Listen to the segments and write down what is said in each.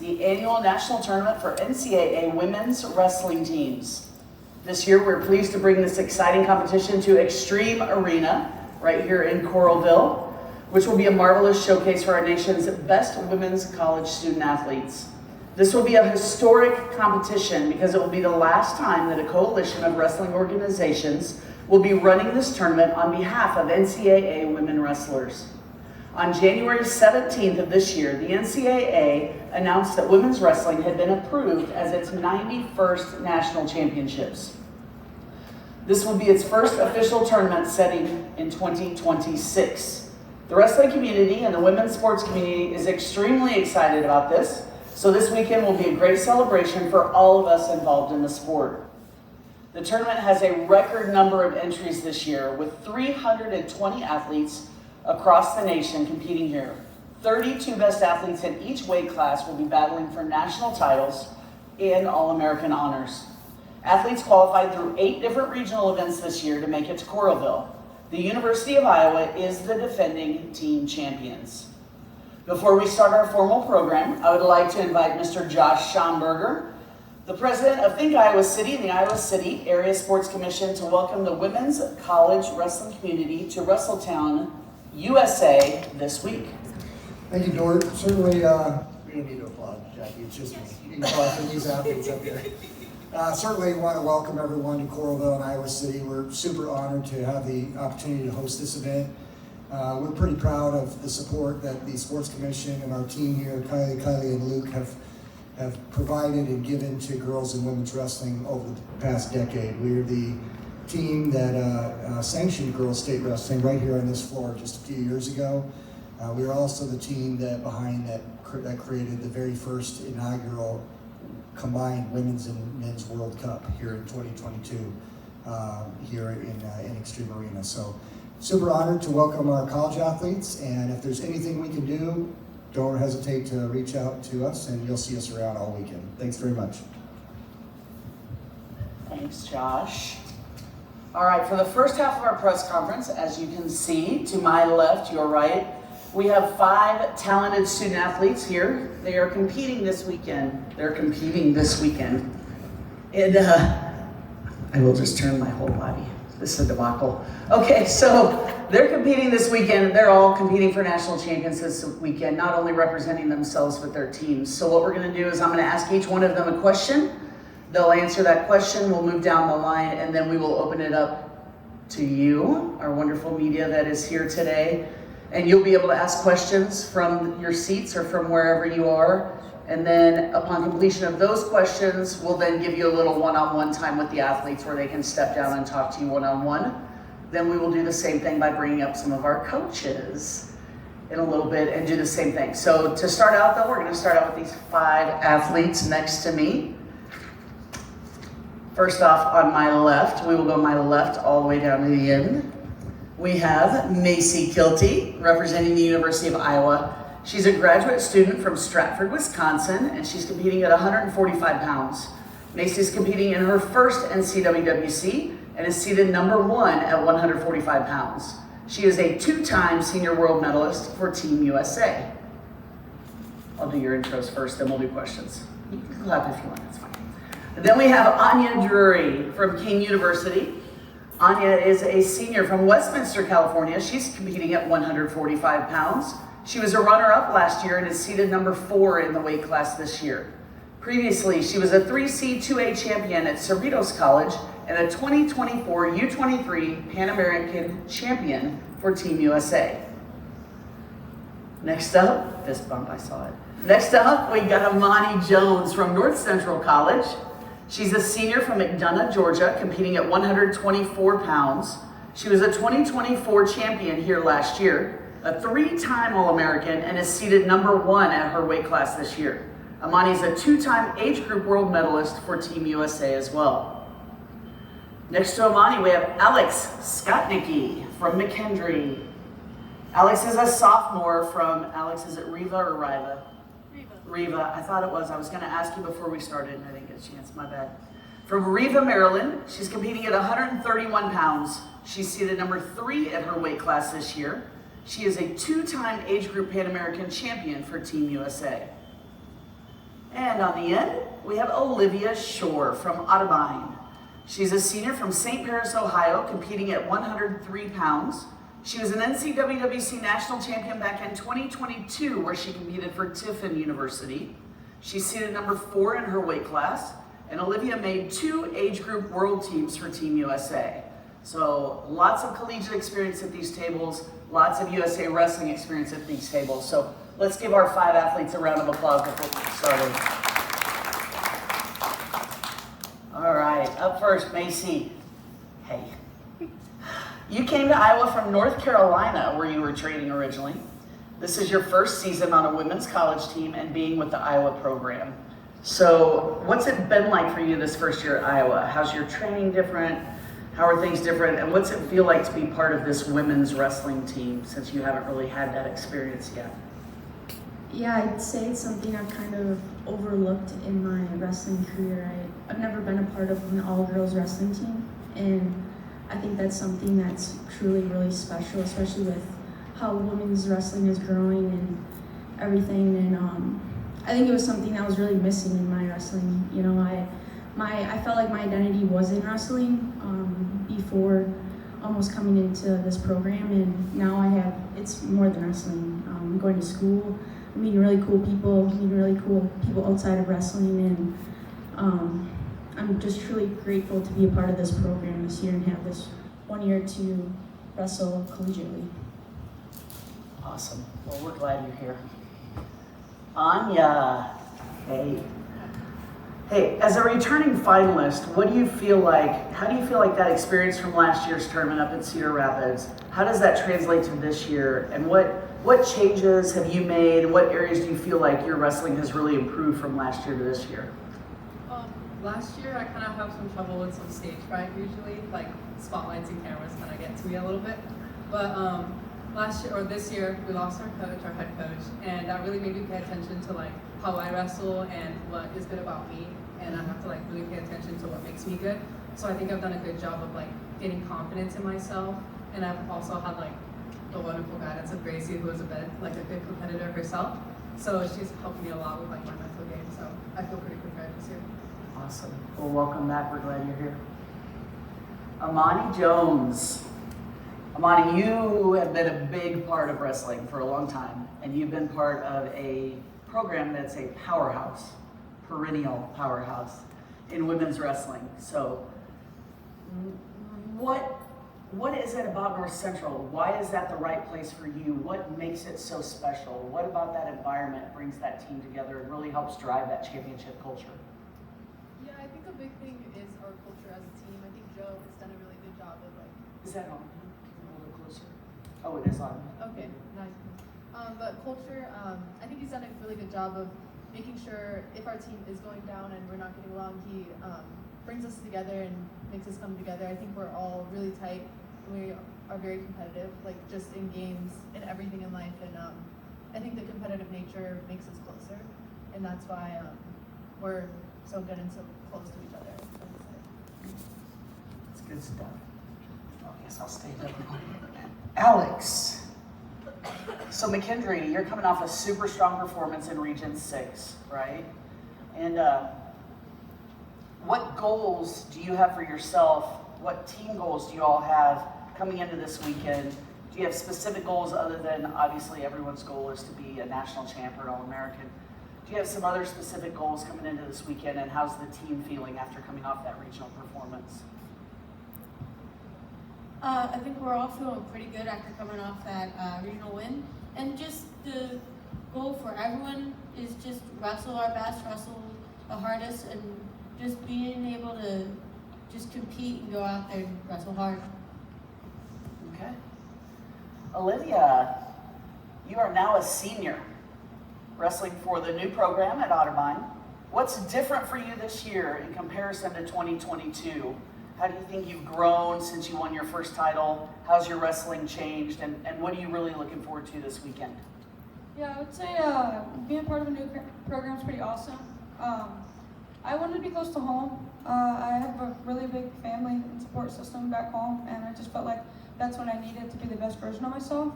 The annual national tournament for NCAA women's wrestling teams. This year, we're pleased to bring this exciting competition to Extreme Arena right here in Coralville, which will be a marvelous showcase for our nation's best women's college student athletes. This will be a historic competition because it will be the last time that a coalition of wrestling organizations will be running this tournament on behalf of NCAA women wrestlers. On January 17th of this year, the NCAA announced that women's wrestling had been approved as its 91st national championships. This will be its first official tournament setting in 2026. The wrestling community and the women's sports community is extremely excited about this, so this weekend will be a great celebration for all of us involved in the sport. The tournament has a record number of entries this year, with 320 athletes across the nation competing here. 32 best athletes in each weight class will be battling for national titles and All-American honors. Athletes qualified through 8 different regional events this year to make it to Coralville. The University of Iowa is the defending team champions. Before we start our formal program, I would like to invite Mr. Josh Schomburger, the president of Think Iowa City and the Iowa City Area Sports Commission, to welcome the women's college wrestling community to Wrestletown, USA this week. Thank you, Dort. Certainly, we don't need to applaud, Jackie. It's just me. You can applaud for these athletes up here. Certainly want to welcome everyone to Coralville and Iowa City. We're super honored to have the opportunity to host this event. We're pretty proud of the support that the Sports Commission and our team here, Kylie, and Luke, have provided and given to girls and women's wrestling over the past decade. We're the team that sanctioned girls state wrestling right here on this floor just a few years ago. We are also the team that created the very first inaugural combined women's and men's World Cup here in 2022 here in Extreme Arena. So super honored to welcome our college athletes, and if there's anything we can do, don't hesitate to reach out to us, and you'll see us around all weekend. Thanks very much. Thanks, Josh. All right, for the first half of our press conference, as you can see, to my left, your right, we have 5 talented student athletes here. They are competing this weekend. And I will just turn my whole body. This is a debacle. Okay, so they're competing this weekend. They're all competing for national champions this weekend, not only representing themselves but their teams. So what we're gonna do is I'm gonna ask each one of them a question. They'll answer that question, we'll move down the line, and then we will open it up to you, our wonderful media that is here today. And you'll be able to ask questions from your seats or from wherever you are. And then upon completion of those questions, we'll then give you a little one-on-one time with the athletes where they can step down and talk to you one-on-one. Then we will do the same thing by bringing up some of our coaches in a little bit and do the same thing. So to start out though, we're gonna start out with these 5 athletes next to me. First off, on my left, we will go my left all the way down to the end. We have Macy Kilty, representing the University of Iowa. She's a graduate student from Stratford, Wisconsin, and she's competing at 145 pounds. Macy's competing in her first NCWWC and is seated number 1 at 145 pounds. She is a 2-time senior world medalist for Team USA. I'll do your intros first, then we'll do questions. You can clap if you want, that's fine. And then we have Anya Drury from King University. Anya is a senior from Westminster, California. She's competing at 145 pounds. She was a runner-up last year and is seated number 4 in the weight class this year. Previously, she was a 3C 2A champion at Cerritos College and a 2024 U23 Pan American champion for Team USA. Next up, fist bump, I saw it. Next up, we got Amani Jones from North Central College. She's a senior from McDonough, Georgia, competing at 124 pounds. She was a 2024 champion here last year, a 3-time All-American, and is seated number 1 at her weight class this year. Amani is a 2-time age group world medalist for Team USA as well. Next to Amani, we have Alex Skotnicki from McKendree. Alex is a sophomore from, Alex, is it Riva or Riva? Riva, I thought it was. I was going to ask you before we started and I didn't get a chance, my bad. From Riva, Maryland, she's competing at 131 pounds. She's seated number 3 at her weight class this year. She is a 2-time age group Pan American champion for Team USA. And on the end, we have Olivia Shore from Otterbein. She's a senior from St. Paris, Ohio, competing at 103 pounds. She was an NCWWC national champion back in 2022, where she competed for Tiffin University. She's seated number 4 in her weight class, and Olivia made 2 age group world teams for Team USA. So lots of collegiate experience at these tables, lots of USA wrestling experience at these tables. So let's give our 5 athletes a round of applause before we get started. All right, up first, Macy. Hey. You came to Iowa from North Carolina, where you were training originally. This is your first season on a women's college team and being with the Iowa program. So what's it been like for you this first year at Iowa? How's your training different? How are things different? And what's it feel like to be part of this women's wrestling team since you haven't really had that experience yet? Yeah, I'd say it's something I've kind of overlooked in my wrestling career. I've never been a part of an all-girls wrestling team, and I think that's something that's truly really special, especially with how women's wrestling is growing and everything. And I think it was something that was really missing in my wrestling. You know, I felt like my identity was in wrestling before almost coming into this program, and now it's more than wrestling. I'm going to school, I'm meeting really cool people, outside of wrestling, and I'm just truly grateful to be a part of this program this year and have this 1 year to wrestle collegiately. Awesome. Well, we're glad you're here. Anya. Hey. Hey, as a returning finalist, how do you feel like that experience from last year's tournament up in Cedar Rapids, how does that translate to this year? And what changes have you made? What areas do you feel like your wrestling has really improved from last year to this year? Last year I kind of have some trouble with some stage fright usually, like spotlights and cameras kind of get to me a little bit. But this year we lost our head coach, and that really made me pay attention to like how I wrestle and what is good about me, and I have to like really pay attention to what makes me good. So I think I've done a good job of like getting confidence in myself, and I've also had like the wonderful guidance of Gracie, who is a good competitor herself. So she's helped me a lot with like my mental game. So I feel pretty prepared this year. Awesome. Well, welcome back. We're glad you're here. Amani Jones. Amani, you have been a big part of wrestling for a long time, and you've been part of a program that's a powerhouse, perennial powerhouse in women's wrestling. So what is it about North Central? Why is that the right place for you? What makes it so special? What about that environment brings that team together and really helps drive that championship culture? Yeah, I think a big thing is our culture as a team. I think Joe has done a really good job of like. Is that on? A little bit closer. Oh, it is on. Okay, nice. But culture, I think he's done a really good job of making sure if our team is going down and we're not getting along, he brings us together and makes us come together. I think we're all really tight. We are very competitive, like just in games and everything in life. And I think the competitive nature makes us closer, and that's why we're so good and so close to each other. That's good stuff. I guess I'll stay there. Alex. So McKendree, you're coming off a super strong performance in Region 6, right? And what goals do you have for yourself? What team goals do you all have coming into this weekend? Do you have specific goals other than obviously everyone's goal is to be a national champ or All-American? Do you have some other specific goals coming into this weekend, and how's the team feeling after coming off that regional performance? I think we're all feeling pretty good after coming off that regional win. And just the goal for everyone is just wrestle our best, wrestle the hardest, and just being able to just compete and go out there and wrestle hard. Okay. Olivia, you are now a senior wrestling for the new program at Otterbein. What's different for you this year in comparison to 2022? How do you think you've grown since you won your first title? How's your wrestling changed? And what are you really looking forward to this weekend? Yeah, I would say being part of a new program is pretty awesome. I wanted to be close to home. I have a really big family and support system back home, and I just felt like that's when I needed to be the best version of myself.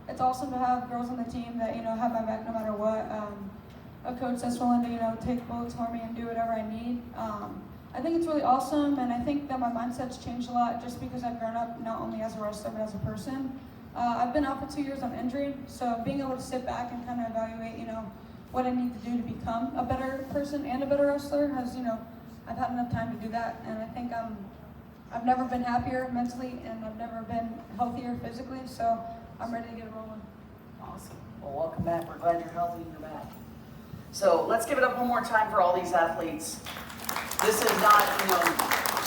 It's awesome to have girls on the team that have my back no matter what. a coach that's willing to, take bullets for me and do whatever I need. I think it's really awesome, and I think that my mindset's changed a lot just because I've grown up not only as a wrestler but as a person. I've been out for 2 years on injury, so being able to sit back and kind of evaluate, what I need to do to become a better person and a better wrestler has, I've had enough time to do that, and I think I've never been happier mentally, and I've never been healthier physically, so I'm ready to get it rolling. Awesome. Well, welcome back. We're glad you're healthy and you're back. So let's give it up one more time for all these athletes. This is not,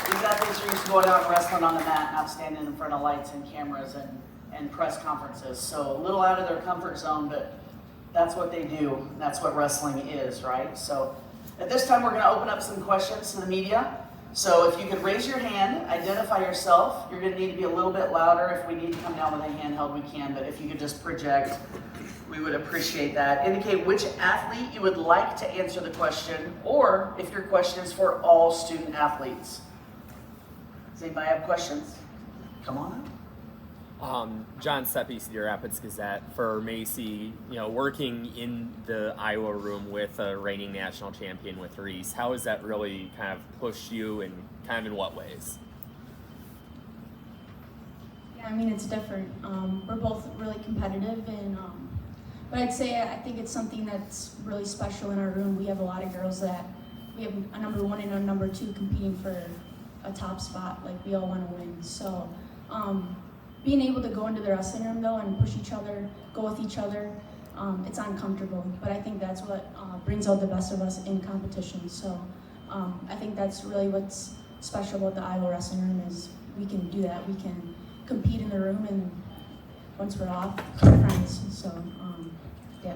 these athletes are used to going out and wrestling on the mat, not standing in front of lights and cameras and press conferences. So a little out of their comfort zone, but that's what they do. That's what wrestling is, right? So at this time, we're going to open up some questions to the media. So if you could raise your hand, identify yourself. You're going to need to be a little bit louder. If we need to come down with a handheld, we can. But if you could just project, we would appreciate that. Indicate which athlete you would like to answer the question, or if your question is for all student athletes. Does anybody have questions? Come on up. John Seppi, Cedar Rapids Gazette. For Macy, working in the Iowa room with a reigning national champion with Reese, how has that really kind of pushed you, and kind of in what ways? Yeah, I mean, it's different. We're both really competitive, and but I'd say I think it's something that's really special in our room. We have a lot of girls that we have a number 1 and a number 2 competing for a top spot. Like, we all want to win. So being able to go into the wrestling room though and push each other, go with each other, it's uncomfortable. But I think that's what brings out the best of us in competition. So I think that's really what's special about the Iowa wrestling room is we can do that. We can compete in the room, and once we're off, we're friends. So yeah.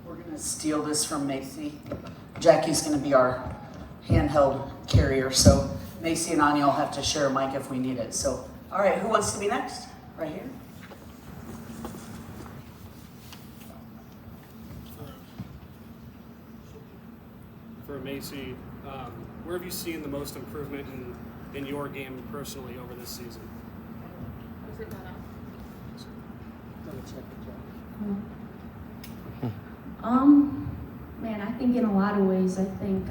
We're going to steal this from Macy. Jackie's going to be our handheld carrier. So Macy and Anya will have to share a mic if we need it. So, all right, who wants to be next? Right here. For Macy, where have you seen the most improvement in your game personally over this season? Man, I think in a lot of ways, I think